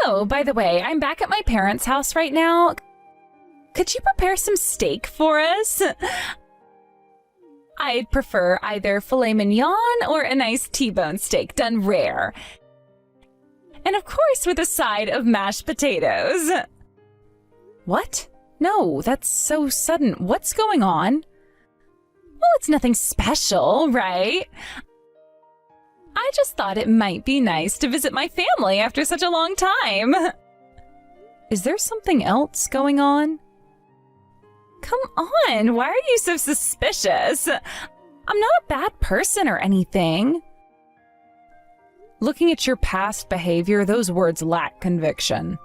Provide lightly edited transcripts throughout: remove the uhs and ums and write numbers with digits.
Oh, by the way, I'm back at my parents' house right now. Could you prepare some steak for us? I'd prefer either filet mignon or a nice T-bone steak done rare. And of course with a side of mashed potatoes. What? No, that's so sudden. What's going on? Well, it's nothing special, right? I just thought it might be nice to visit my family after such a long time. Is there something else going on? Come on, why are you so suspicious? I'm not a bad person or anything. Looking at your past behavior, those words lack conviction.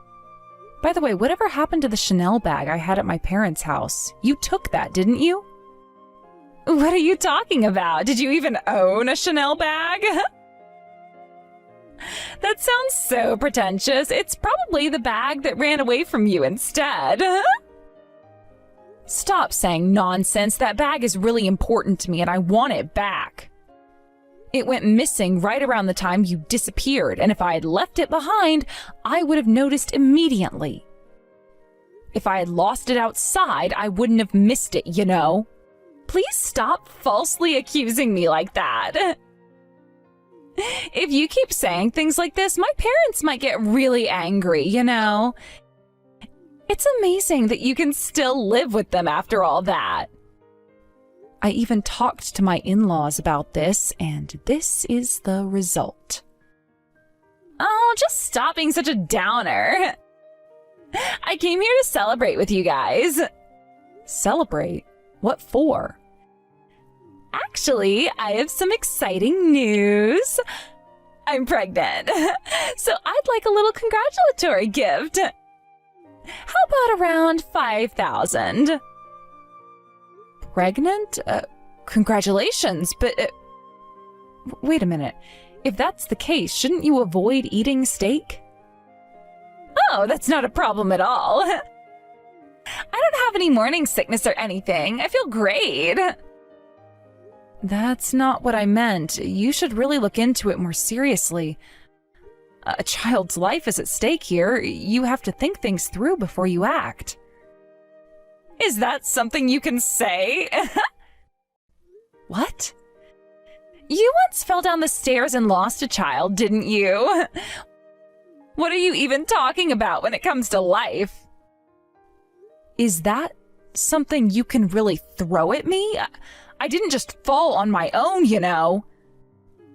By the way, whatever happened to the Chanel bag I had at my parents' house? You took that, didn't you? What are you talking about? Did you even own a Chanel bag? That sounds so pretentious. It's probably the bag that ran away from you instead. Stop saying nonsense. That bag is really important to me and I want it back. It went missing right around the time you disappeared, and if I had left it behind, I would have noticed immediately. If I had lost it outside, I wouldn't have missed it, you know. Please stop falsely accusing me like that. If you keep saying things like this, my parents might get really angry, you know. It's amazing that you can still live with them after all that. I even talked to my in-laws about this, and this is the result. Oh, just stop being such a downer. I came here to celebrate with you guys. Celebrate? What for? Actually, I have some exciting news. I'm pregnant, so I'd like a little congratulatory gift. How about around 5,000? Pregnant? Congratulations, but wait a minute. If that's the case, shouldn't you avoid eating steak? Oh, that's not a problem at all. I don't have any morning sickness or anything. I feel great. That's not what I meant. You should really look into it more seriously. A child's life is at stake here. You have to think things through before you act. Is that something you can say? What? You once fell down the stairs and lost a child, didn't you? What are you even talking about when it comes to life? Is that something you can really throw at me? I didn't just fall on my own, you know.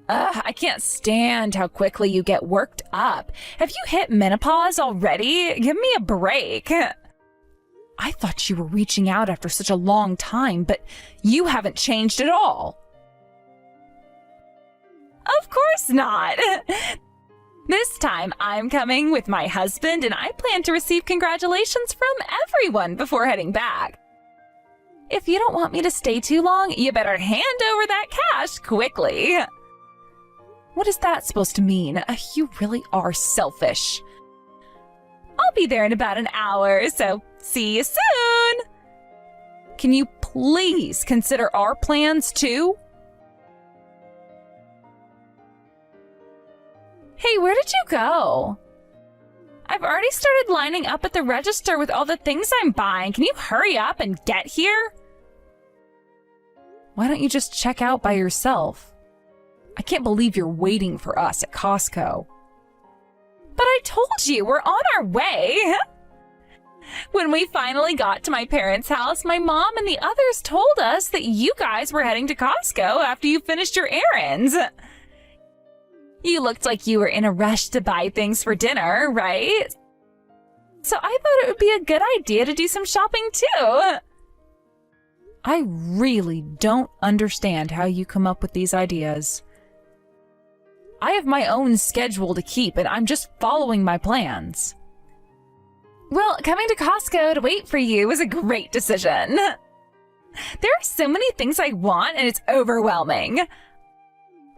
I can't stand how quickly you get worked up. Have you hit menopause already? Give me a break. I thought you were reaching out after such a long time, but you haven't changed at all. Of course not. This time I'm coming with my husband and I plan to receive congratulations from everyone before heading back. If you don't want me to stay too long, you better hand over that cash quickly. What is that supposed to mean? You really are selfish. I'll be there in about an hour, so see you soon. Can you please consider our plans too? Hey, where did you go? I've already started lining up at the register with all the things I'm buying. Can you hurry up and get here? Why don't you just check out by yourself? I can't believe you're waiting for us at Costco. But I told you, we're on our way. When we finally got to my parents' house, my mom and the others told us that you guys were heading to Costco after you finished your errands. You looked like you were in a rush to buy things for dinner, right? So I thought it would be a good idea to do some shopping too. I really don't understand how you come up with these ideas. I have my own schedule to keep and I'm just following my plans. Well, coming to Costco to wait for you was a great decision. There are so many things I want and it's overwhelming.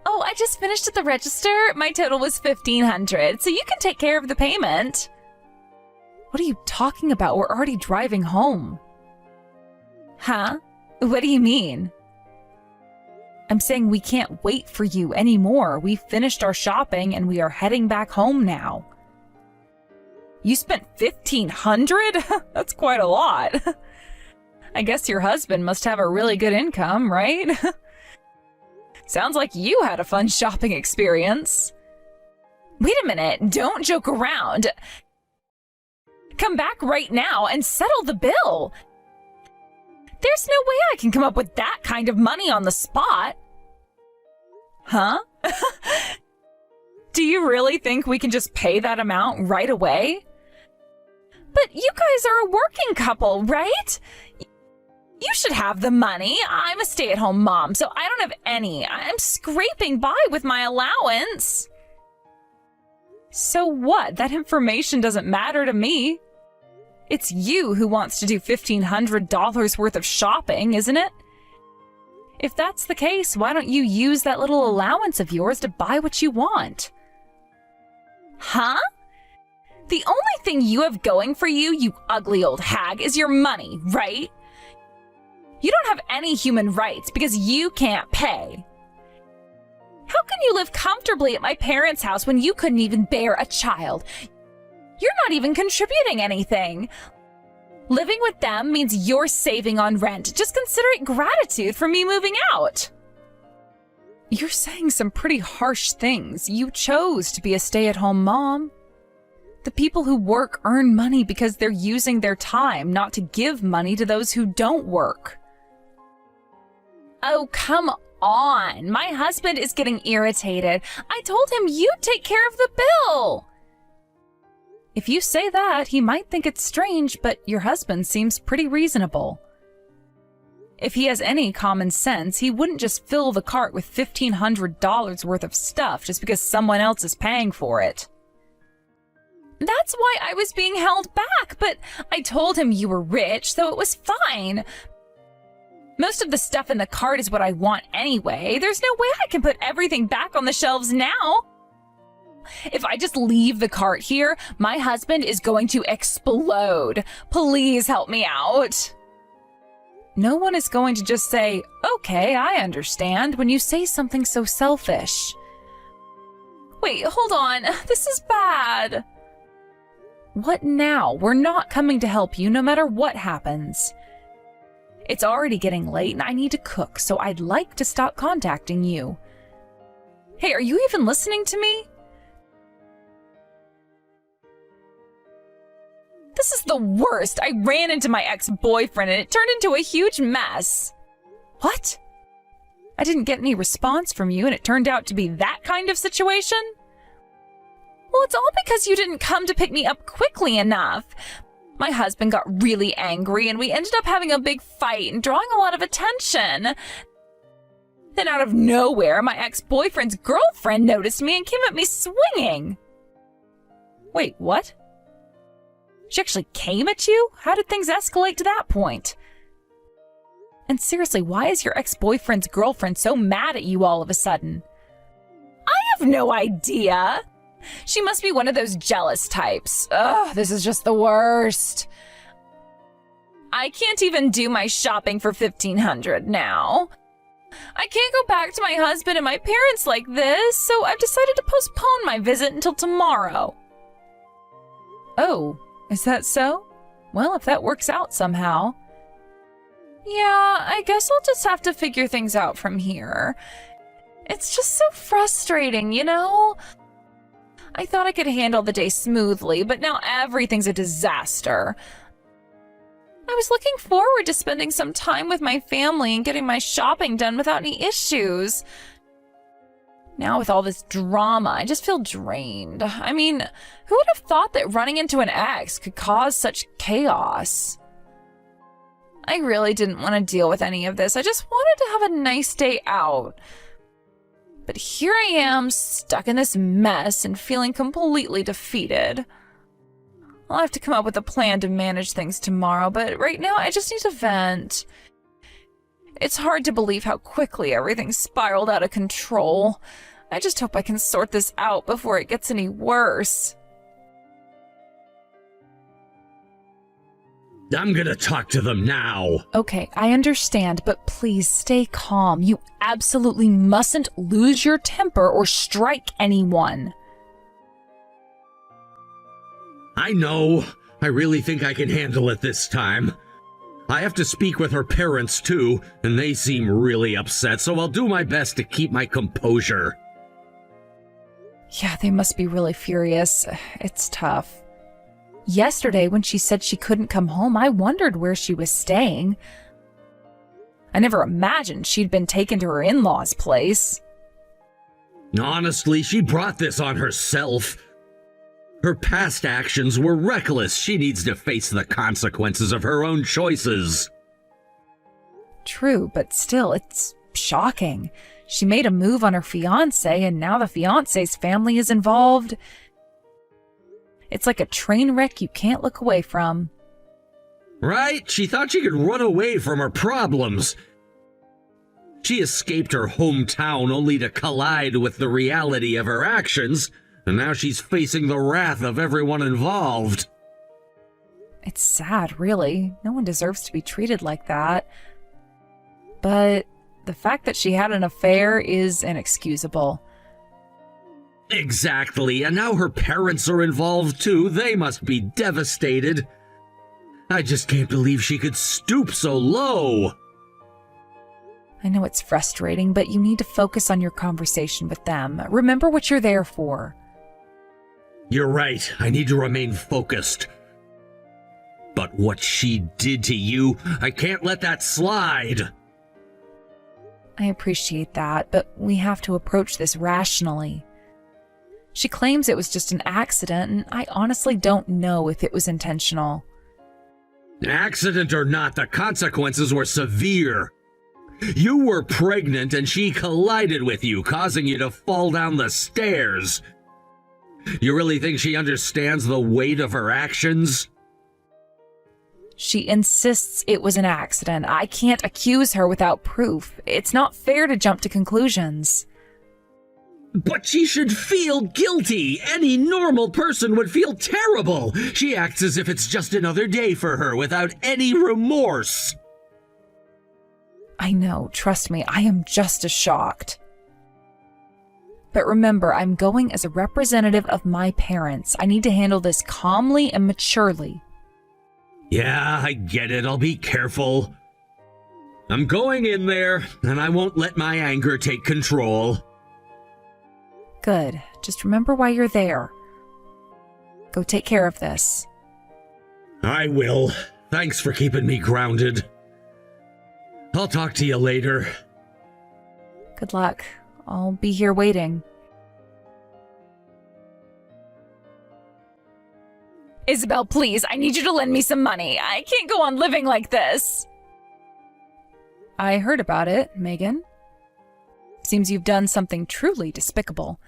Oh, I just finished at the register. My total was $1,500, so you can take care of the payment. What are you talking about? We're already driving home. Huh? What do you mean? I'm saying we can't wait for you anymore. We finished our shopping and we are heading back home now. You spent $1,500? That's quite a lot. I guess your husband must have a really good income, right? Sounds like you had a fun shopping experience. Wait a minute, don't joke around. Come back right now and settle the bill. There's no way I can come up with that kind of money on the spot. Huh? Do you really think we can just pay that amount right away? But you guys are a working couple, right? You should have the money. I'm a stay-at-home mom, so I don't have any. I'm scraping by with my allowance. So what? That information doesn't matter to me. It's you who wants to do $1,500 worth of shopping, isn't it? If that's the case, why don't you use that little allowance of yours to buy what you want? Huh? The only thing you have going for you, you ugly old hag, is your money, right? You don't have any human rights because you can't pay. How can you live comfortably at my parents' house when you couldn't even bear a child? You're not even contributing anything. Living with them means you're saving on rent. Just consider it gratitude for me moving out. You're saying some pretty harsh things. You chose to be a stay-at-home mom. The people who work earn money because they're using their time, not to give money to those who don't work. Oh, come on. My husband is getting irritated. I told him you'd take care of the bill. If you say that, he might think it's strange, but your husband seems pretty reasonable. If he has any common sense, he wouldn't just fill the cart with $1,500 worth of stuff just because someone else is paying for it. That's why I was being held back, but I told him you were rich, so it was fine. Most of the stuff in the cart is what I want anyway. There's no way I can put everything back on the shelves now. If I just leave the cart here, my husband is going to explode. Please help me out. No one is going to just say, okay, I understand, when you say something so selfish. Wait, hold on. This is bad. What now? We're not coming to help you no matter what happens. It's already getting late and I need to cook, so I'd like to stop contacting you. Hey, are you even listening to me? This is the worst. I ran into my ex-boyfriend and it turned into a huge mess. What? I didn't get any response from you and it turned out to be that kind of situation? Well, it's all because you didn't come to pick me up quickly enough. My husband got really angry and we ended up having a big fight and drawing a lot of attention. Then out of nowhere, my ex-boyfriend's girlfriend noticed me and came at me swinging. Wait, what? She actually came at you? How did things escalate to that point? And seriously, why is your ex-boyfriend's girlfriend so mad at you all of a sudden? I have no idea. She must be one of those jealous types. Ugh, this is just the worst. I can't even do my shopping for $1,500 now. I can't go back to my husband and my parents like this, so I've decided to postpone my visit until tomorrow. Oh, is that so? Well, if that works out somehow. Yeah, I guess I'll just have to figure things out from here. It's just so frustrating, you know? I thought I could handle the day smoothly, but now everything's a disaster. I was looking forward to spending some time with my family and getting my shopping done without any issues. Now with all this drama, I just feel drained. I mean, who would have thought that running into an ex could cause such chaos? I really didn't want to deal with any of this. I just wanted to have a nice day out. But here I am, stuck in this mess and feeling completely defeated. I'll have to come up with a plan to manage things tomorrow, but right now I just need to vent. It's hard to believe how quickly everything spiraled out of control. I just hope I can sort this out before it gets any worse. I'm gonna talk to them now. Okay, I understand, but please stay calm. You absolutely mustn't lose your temper or strike anyone. I know. I really think I can handle it this time. I have to speak with her parents, too, and they seem really upset, so I'll do my best to keep my composure. Yeah, they must be really furious. It's tough. Yesterday, when she said she couldn't come home, I wondered where she was staying. I never imagined she'd been taken to her in-laws' place. Honestly, she brought this on herself. Her past actions were reckless. She needs to face the consequences of her own choices. True, but still, it's shocking. She made a move on her fiancé, and now the fiancé's family is involved. It's like a train wreck you can't look away from. Right? She thought she could run away from her problems. She escaped her hometown only to collide with the reality of her actions, and now she's facing the wrath of everyone involved. It's sad, really. No one deserves to be treated like that. But the fact that she had an affair is inexcusable. Exactly, and now her parents are involved too. They must be devastated. I just can't believe she could stoop so low. I know it's frustrating, but you need to focus on your conversation with them. Remember what you're there for. You're right. I need to remain focused. But what she did to you, I can't let that slide. I appreciate that, but we have to approach this rationally. She claims it was just an accident, and I honestly don't know if it was intentional. Accident or not, the consequences were severe. You were pregnant and she collided with you, causing you to fall down the stairs. You really think she understands the weight of her actions? She insists it was an accident. I can't accuse her without proof. It's not fair to jump to conclusions. But she should feel guilty. Any normal person would feel terrible. She acts as if it's just another day for her without any remorse. I know, trust me, I am just as shocked. But remember, I'm going as a representative of my parents. I need to handle this calmly and maturely. Yeah, I get it. I'll be careful. I'm going in there, and I won't let my anger take control. Good. Just remember why you're there. Go take care of this. I will. Thanks for keeping me grounded. I'll talk to you later. Good luck. I'll be here waiting. Isabel, please, I need you to lend me some money. I can't go on living like this. I heard about it, Megan. Seems you've done something truly despicable.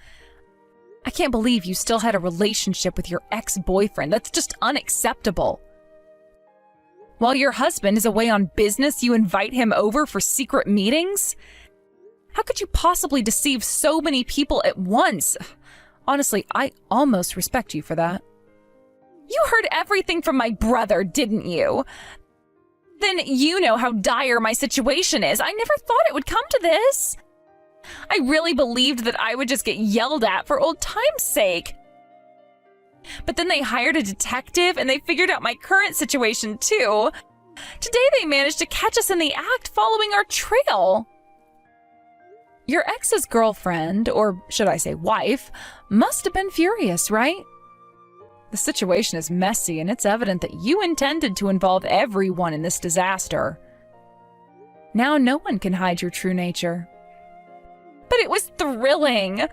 I can't believe you still had a relationship with your ex-boyfriend. That's just unacceptable. While your husband is away on business, you invite him over for secret meetings? How could you possibly deceive so many people at once? Honestly, I almost respect you for that. You heard everything from my brother, didn't you? Then you know how dire my situation is. I never thought it would come to this. I really believed that I would just get yelled at for old time's sake. But then they hired a detective and they figured out my current situation too. Today they managed to catch us in the act following our trail. Your ex's girlfriend, or should I say wife, must have been furious, right? The situation is messy and it's evident that you intended to involve everyone in this disaster. Now no one can hide your true nature. But it was thrilling.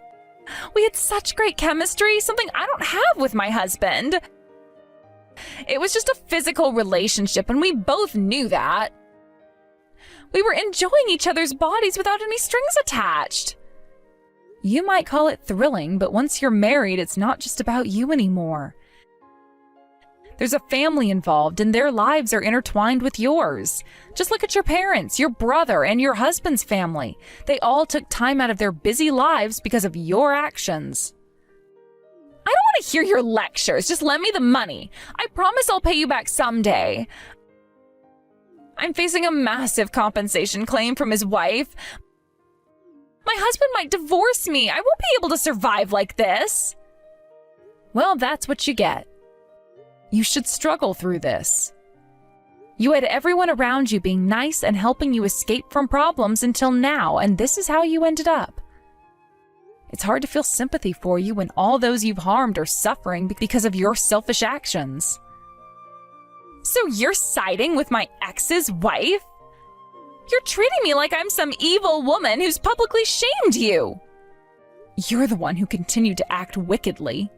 We had such great chemistry, something I don't have with my husband. It was just a physical relationship, and we both knew that. We were enjoying each other's bodies without any strings attached. You might call it thrilling, but once you're married, it's not just about you anymore. There's a family involved, and their lives are intertwined with yours. Just look at your parents, your brother, and your husband's family. They all took time out of their busy lives because of your actions. I don't want to hear your lectures. Just lend me the money. I promise I'll pay you back someday. I'm facing a massive compensation claim from his wife. My husband might divorce me. I won't be able to survive like this. Well, that's what you get. You should struggle through this. You had everyone around you being nice and helping you escape from problems until now, and this is how you ended up. It's hard to feel sympathy for you when all those you've harmed are suffering because of your selfish actions. So you're siding with my ex's wife? You're treating me like I'm some evil woman who's publicly shamed you. You're the one who continued to act wickedly.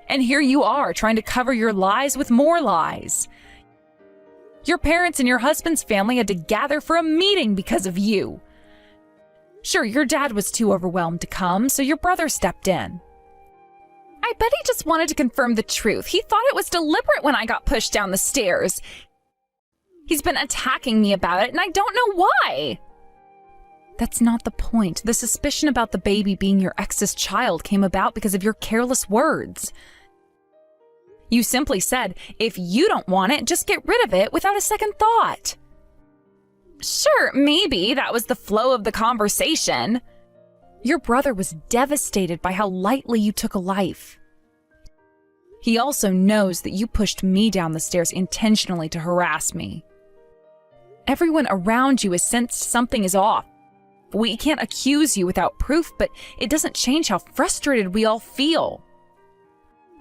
And here you are, trying to cover your lies with more lies. Your parents and your husband's family had to gather for a meeting because of you. Sure, your dad was too overwhelmed to come, so your brother stepped in. I bet he just wanted to confirm the truth. He thought it was deliberate when I got pushed down the stairs. He's been attacking me about it, and I don't know why. That's not the point. The suspicion about the baby being your ex's child came about because of your careless words. You simply said, if you don't want it, just get rid of it without a second thought. Sure, maybe that was the flow of the conversation. Your brother was devastated by how lightly you took a life. He also knows that you pushed me down the stairs intentionally to harass me. Everyone around you has sensed something is off. We can't accuse you without proof, but it doesn't change how frustrated we all feel.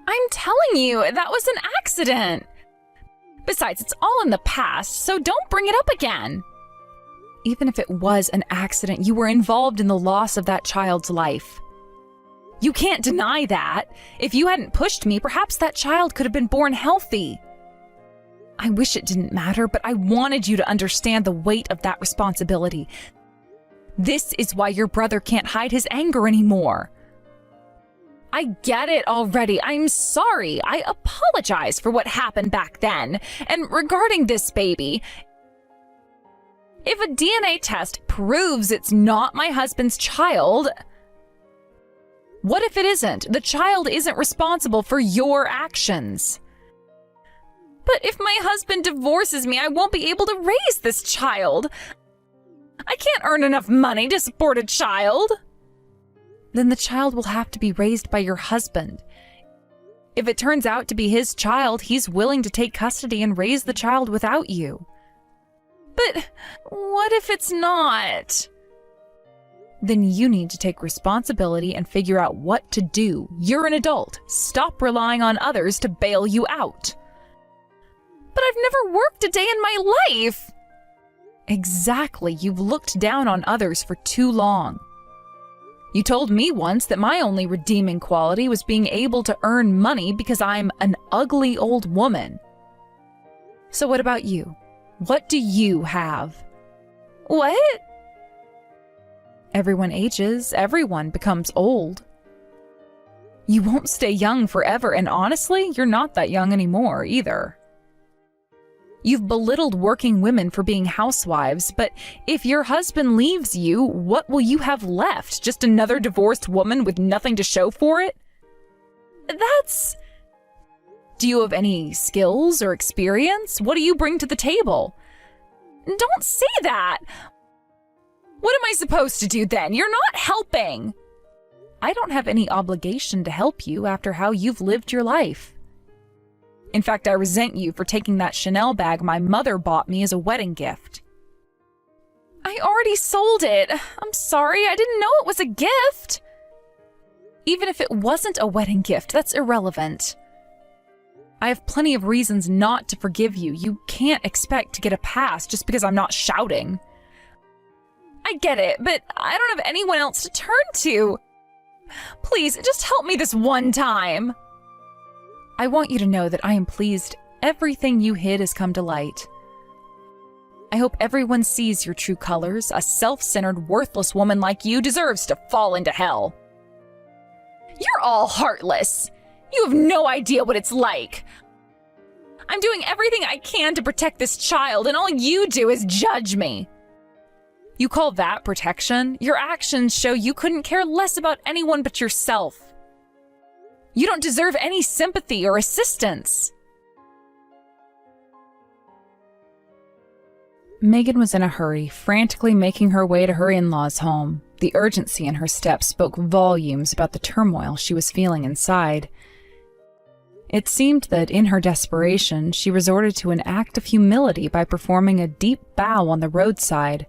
I'm telling you, that was an accident. Besides, it's all in the past, so don't bring it up again. Even if it was an accident, you were involved in the loss of that child's life. You can't deny that. If you hadn't pushed me, perhaps that child could have been born healthy. I wish it didn't matter, but I wanted you to understand the weight of that responsibility. This is why your brother can't hide his anger anymore. I get it already. I'm sorry. I apologize for what happened back then. And regarding this baby, if a DNA test proves it's not my husband's child, what if it isn't? The child isn't responsible for your actions. But if my husband divorces me, I won't be able to raise this child. I can't earn enough money to support a child. Then the child will have to be raised by your husband. If it turns out to be his child, he's willing to take custody and raise the child without you. But what if it's not? Then you need to take responsibility and figure out what to do. You're an adult. Stop relying on others to bail you out. But I've never worked a day in my life. Exactly. You've looked down on others for too long. You told me once that my only redeeming quality was being able to earn money because I'm an ugly old woman. So what about you? What do you have? What? Everyone ages. Everyone becomes old. You won't stay young forever, and honestly, you're not that young anymore either. You've belittled working women for being housewives, but if your husband leaves you, what will you have left? Just another divorced woman with nothing to show for it? Do you have any skills or experience? What do you bring to the table? Don't say that! What am I supposed to do then? You're not helping! I don't have any obligation to help you after how you've lived your life. In fact, I resent you for taking that Chanel bag my mother bought me as a wedding gift. I already sold it. I'm sorry, I didn't know it was a gift. Even if it wasn't a wedding gift, that's irrelevant. I have plenty of reasons not to forgive you. You can't expect to get a pass just because I'm not shouting. I get it, but I don't have anyone else to turn to. Please, just help me this one time. I want you to know that I am pleased everything you hid has come to light. I hope everyone sees your true colors. A self-centered, worthless woman like you deserves to fall into hell. You're all heartless. You have no idea what it's like. I'm doing everything I can to protect this child, and all you do is judge me. You call that protection? Your actions show you couldn't care less about anyone but yourself. You don't deserve any sympathy or assistance. Megan was in a hurry, frantically making her way to her in-laws' home. The urgency in her steps spoke volumes about the turmoil she was feeling inside. It seemed that in her desperation, she resorted to an act of humility by performing a deep bow on the roadside,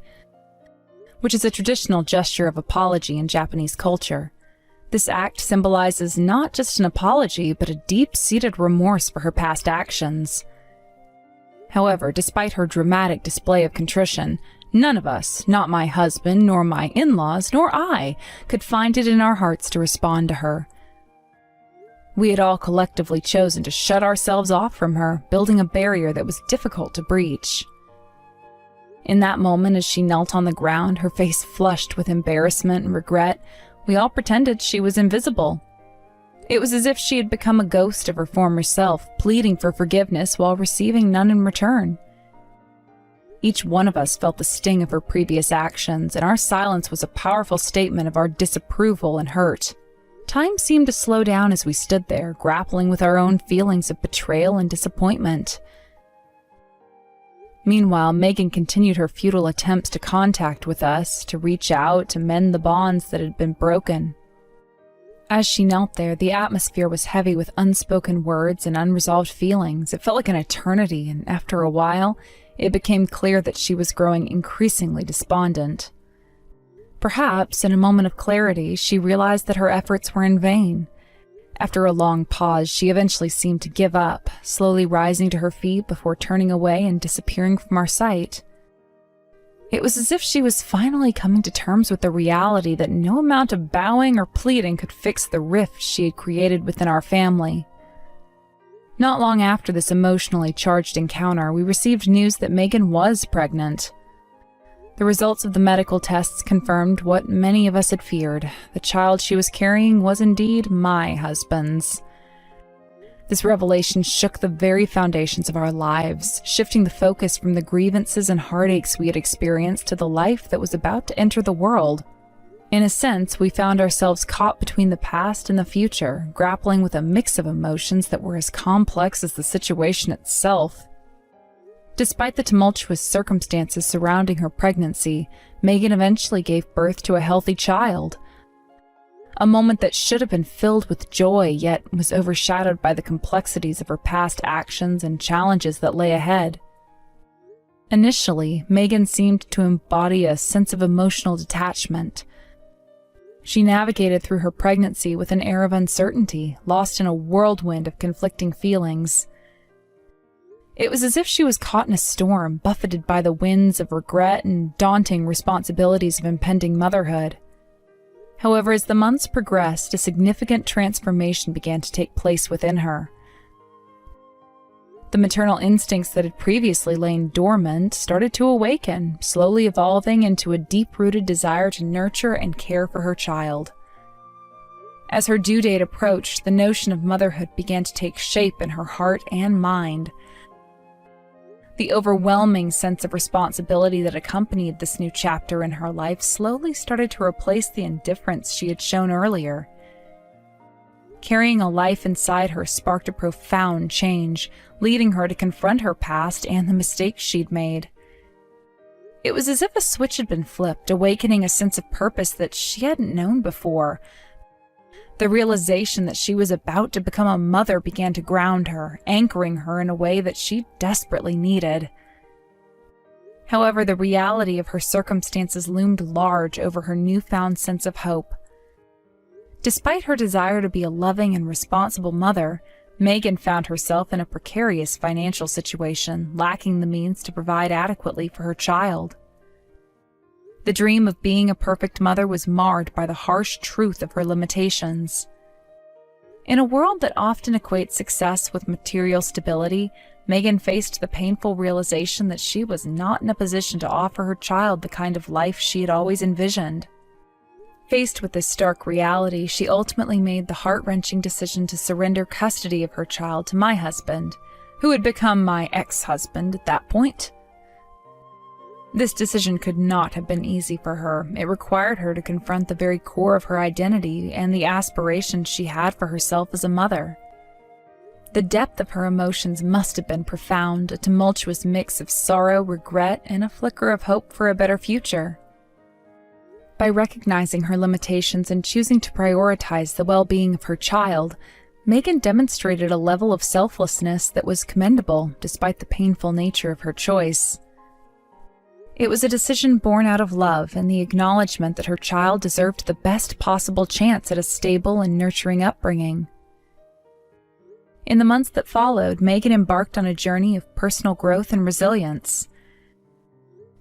which is a traditional gesture of apology in Japanese culture. This act symbolizes not just an apology, but a deep-seated remorse for her past actions. However, despite her dramatic display of contrition, none of us, not my husband, nor my in-laws, nor I, could find it in our hearts to respond to her. We had all collectively chosen to shut ourselves off from her, building a barrier that was difficult to breach. In that moment, as she knelt on the ground, her face flushed with embarrassment and regret, we all pretended she was invisible. It was as if she had become a ghost of her former self, pleading for forgiveness while receiving none in return. Each one of us felt the sting of her previous actions, and our silence was a powerful statement of our disapproval and hurt. Time seemed to slow down as we stood there, grappling with our own feelings of betrayal and disappointment. Meanwhile, Megan continued her futile attempts to contact with us, to reach out, to mend the bonds that had been broken. As she knelt there, the atmosphere was heavy with unspoken words and unresolved feelings. It felt like an eternity, and after a while, it became clear that she was growing increasingly despondent. Perhaps, in a moment of clarity, she realized that her efforts were in vain. After a long pause, she eventually seemed to give up, slowly rising to her feet before turning away and disappearing from our sight. It was as if she was finally coming to terms with the reality that no amount of bowing or pleading could fix the rift she had created within our family. Not long after this emotionally charged encounter, we received news that Megan was pregnant. The results of the medical tests confirmed what many of us had feared. The child she was carrying was indeed my husband's. This revelation shook the very foundations of our lives, shifting the focus from the grievances and heartaches we had experienced to the life that was about to enter the world. In a sense, we found ourselves caught between the past and the future, grappling with a mix of emotions that were as complex as the situation itself. Despite the tumultuous circumstances surrounding her pregnancy, Megan eventually gave birth to a healthy child. A moment that should have been filled with joy, yet was overshadowed by the complexities of her past actions and challenges that lay ahead. Initially, Megan seemed to embody a sense of emotional detachment. She navigated through her pregnancy with an air of uncertainty, lost in a whirlwind of conflicting feelings. It was as if she was caught in a storm, buffeted by the winds of regret and daunting responsibilities of impending motherhood. However, as the months progressed, a significant transformation began to take place within her. The maternal instincts that had previously lain dormant started to awaken, slowly evolving into a deep-rooted desire to nurture and care for her child. As her due date approached, the notion of motherhood began to take shape in her heart and mind. The overwhelming sense of responsibility that accompanied this new chapter in her life slowly started to replace the indifference she had shown earlier. Carrying a life inside her sparked a profound change, leading her to confront her past and the mistakes she'd made. It was as if a switch had been flipped, awakening a sense of purpose that she hadn't known before. The realization that she was about to become a mother began to ground her, anchoring her in a way that she desperately needed. However, the reality of her circumstances loomed large over her newfound sense of hope. Despite her desire to be a loving and responsible mother, Megan found herself in a precarious financial situation, lacking the means to provide adequately for her child. The dream of being a perfect mother was marred by the harsh truth of her limitations. In a world that often equates success with material stability, Megan faced the painful realization that she was not in a position to offer her child the kind of life she had always envisioned. Faced with this stark reality, she ultimately made the heart-wrenching decision to surrender custody of her child to my husband, who had become my ex-husband at that point. This decision could not have been easy for her. It required her to confront the very core of her identity and the aspirations she had for herself as a mother. The depth of her emotions must have been profound, a tumultuous mix of sorrow, regret, and a flicker of hope for a better future. By recognizing her limitations and choosing to prioritize the well-being of her child, Megan demonstrated a level of selflessness that was commendable despite the painful nature of her choice. It was a decision born out of love and the acknowledgement that her child deserved the best possible chance at a stable and nurturing upbringing. In the months that followed, Megan embarked on a journey of personal growth and resilience.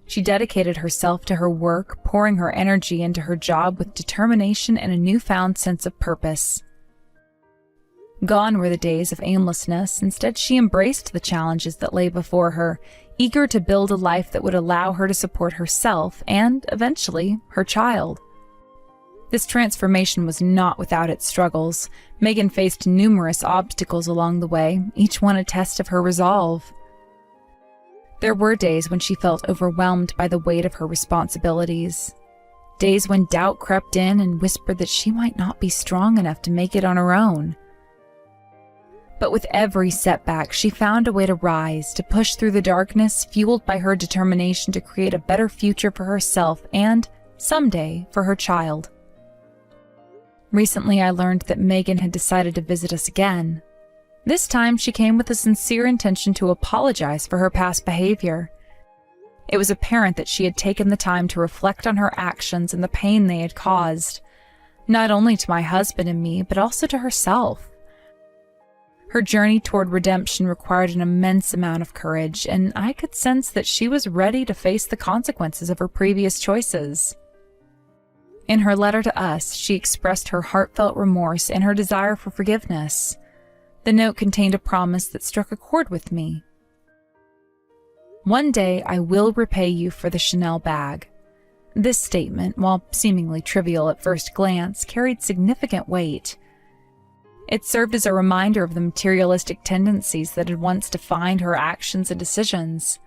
She dedicated herself to her work, pouring her energy into her job with determination and a newfound sense of purpose. Gone were the days of aimlessness. Instead, she embraced the challenges that lay before her, eager to build a life that would allow her to support herself and, eventually, her child. This transformation was not without its struggles. Megan faced numerous obstacles along the way, each one a test of her resolve. There were days when she felt overwhelmed by the weight of her responsibilities. Days when doubt crept in and whispered that she might not be strong enough to make it on her own. But with every setback, she found a way to rise, to push through the darkness, fueled by her determination to create a better future for herself and, someday, for her child. Recently, I learned that Megan had decided to visit us again. This time, she came with a sincere intention to apologize for her past behavior. It was apparent that she had taken the time to reflect on her actions and the pain they had caused, not only to my husband and me, but also to herself. Her journey toward redemption required an immense amount of courage, and I could sense that she was ready to face the consequences of her previous choices. In her letter to us, she expressed her heartfelt remorse and her desire for forgiveness. The note contained a promise that struck a chord with me. "One day I will repay you for the Chanel bag." This statement, while seemingly trivial at first glance, carried significant weight. It served as a reminder of the materialistic tendencies that had once defined her actions and decisions.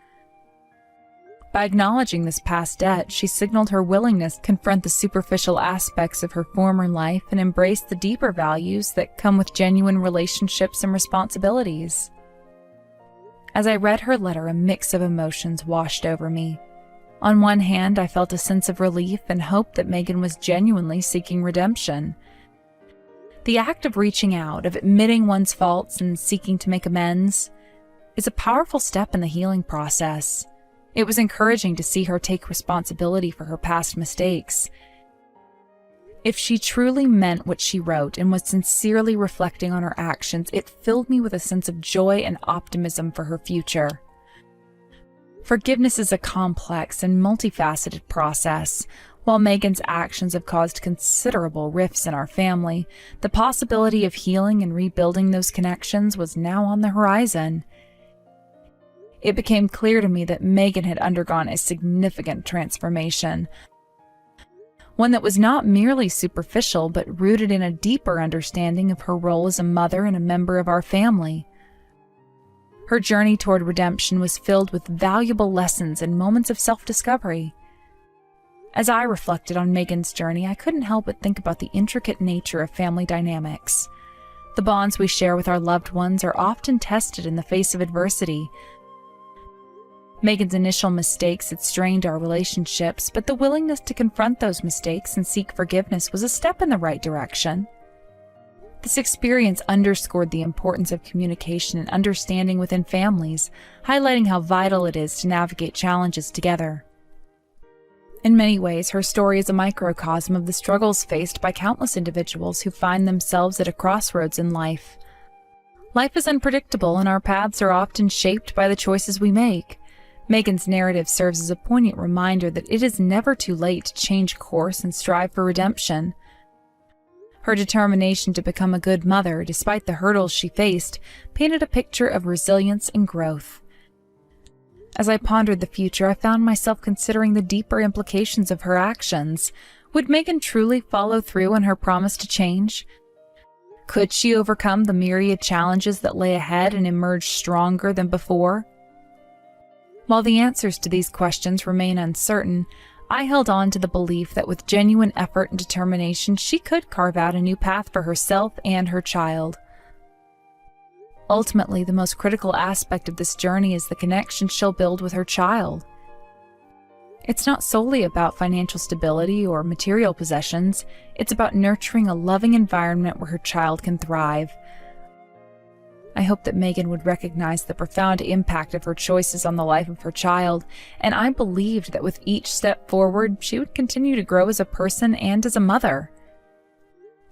By acknowledging this past debt, she signaled her willingness to confront the superficial aspects of her former life and embrace the deeper values that come with genuine relationships and responsibilities. As I read her letter, a mix of emotions washed over me. On one hand, I felt a sense of relief and hope that Megan was genuinely seeking redemption. The act of reaching out, of admitting one's faults and seeking to make amends, is a powerful step in the healing process. It was encouraging to see her take responsibility for her past mistakes. If she truly meant what she wrote and was sincerely reflecting on her actions, it filled me with a sense of joy and optimism for her future. Forgiveness is a complex and multifaceted process. While Megan's actions have caused considerable rifts in our family, the possibility of healing and rebuilding those connections was now on the horizon. It became clear to me that Megan had undergone a significant transformation, one that was not merely superficial but rooted in a deeper understanding of her role as a mother and a member of our family. Her journey toward redemption was filled with valuable lessons and moments of self-discovery. As I reflected on Megan's journey, I couldn't help but think about the intricate nature of family dynamics. The bonds we share with our loved ones are often tested in the face of adversity. Megan's initial mistakes had strained our relationships, but the willingness to confront those mistakes and seek forgiveness was a step in the right direction. This experience underscored the importance of communication and understanding within families, highlighting how vital it is to navigate challenges together. In many ways, her story is a microcosm of the struggles faced by countless individuals who find themselves at a crossroads in life. Life is unpredictable, and our paths are often shaped by the choices we make. Megan's narrative serves as a poignant reminder that it is never too late to change course and strive for redemption. Her determination to become a good mother, despite the hurdles she faced, painted a picture of resilience and growth. As I pondered the future, I found myself considering the deeper implications of her actions. Would Megan truly follow through on her promise to change? Could she overcome the myriad challenges that lay ahead and emerge stronger than before? While the answers to these questions remain uncertain, I held on to the belief that with genuine effort and determination, she could carve out a new path for herself and her child. Ultimately, the most critical aspect of this journey is the connection she'll build with her child. It's not solely about financial stability or material possessions. It's about nurturing a loving environment where her child can thrive. hoped that Megan would recognize the profound impact of her choices on the life of her child, and I believed that with each step forward, she would continue to grow as a person and as a mother.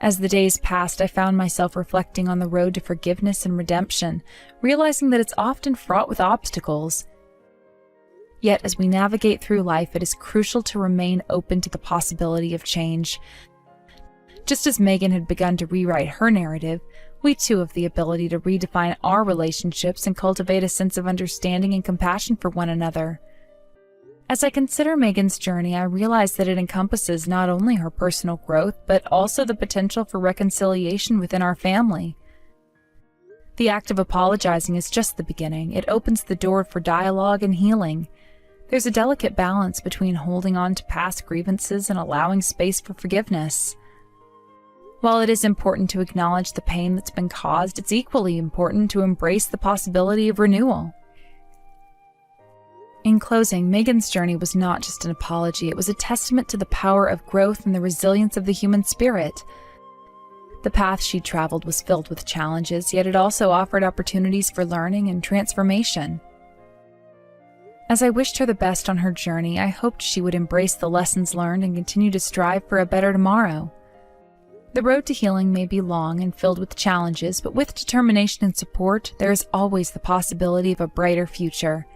As the days passed, I found myself reflecting on the road to forgiveness and redemption, realizing that it's often fraught with obstacles. Yet, as we navigate through life, it is crucial to remain open to the possibility of change. Just as Megan had begun to rewrite her narrative, we too have the ability to redefine our relationships and cultivate a sense of understanding and compassion for one another. As I consider Megan's journey, I realize that it encompasses not only her personal growth, but also the potential for reconciliation within our family. The act of apologizing is just the beginning. It opens the door for dialogue and healing. There's a delicate balance between holding on to past grievances and allowing space for forgiveness. While it is important to acknowledge the pain that's been caused, it's equally important to embrace the possibility of renewal. In closing, Megan's journey was not just an apology, it was a testament to the power of growth and the resilience of the human spirit. The path she traveled was filled with challenges, yet it also offered opportunities for learning and transformation. As I wished her the best on her journey, I hoped she would embrace the lessons learned and continue to strive for a better tomorrow. The road to healing may be long and filled with challenges, but with determination and support, there is always the possibility of a brighter future.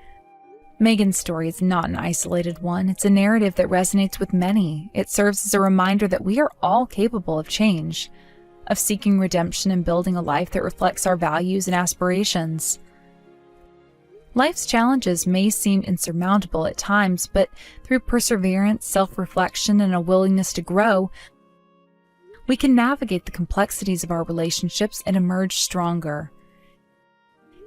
Megan's story is not an isolated one. It's a narrative that resonates with many. It serves as a reminder that we are all capable of change, of seeking redemption and building a life that reflects our values and aspirations. Life's challenges may seem insurmountable at times, but through perseverance, self-reflection, and a willingness to grow, we can navigate the complexities of our relationships and emerge stronger.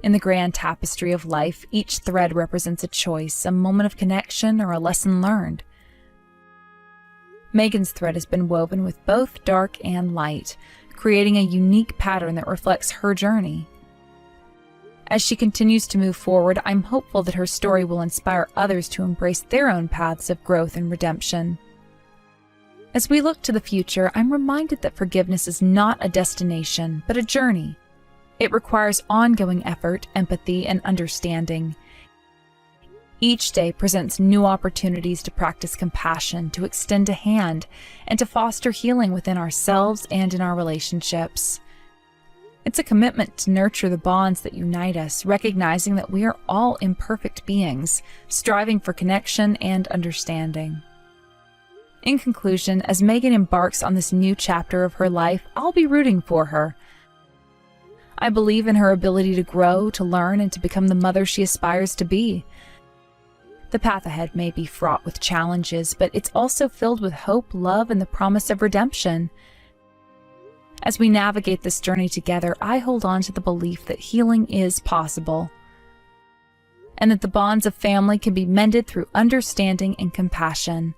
In the grand tapestry of life, each thread represents a choice, a moment of connection, or a lesson learned. Megan's thread has been woven with both dark and light, creating a unique pattern that reflects her journey. As she continues to move forward, I'm hopeful that her story will inspire others to embrace their own paths of growth and redemption. As we look to the future, I'm reminded that forgiveness is not a destination, but a journey. It requires ongoing effort, empathy, and understanding. Each day presents new opportunities to practice compassion, to extend a hand, and to foster healing within ourselves and in our relationships. It's a commitment to nurture the bonds that unite us, recognizing that we are all imperfect beings, striving for connection and understanding. In conclusion, as Megan embarks on this new chapter of her life, I'll be rooting for her. I believe in her ability to grow, to learn, and to become the mother she aspires to be. The path ahead may be fraught with challenges, but it's also filled with hope, love, and the promise of redemption. As we navigate this journey together, I hold on to the belief that healing is possible, and that the bonds of family can be mended through understanding and compassion.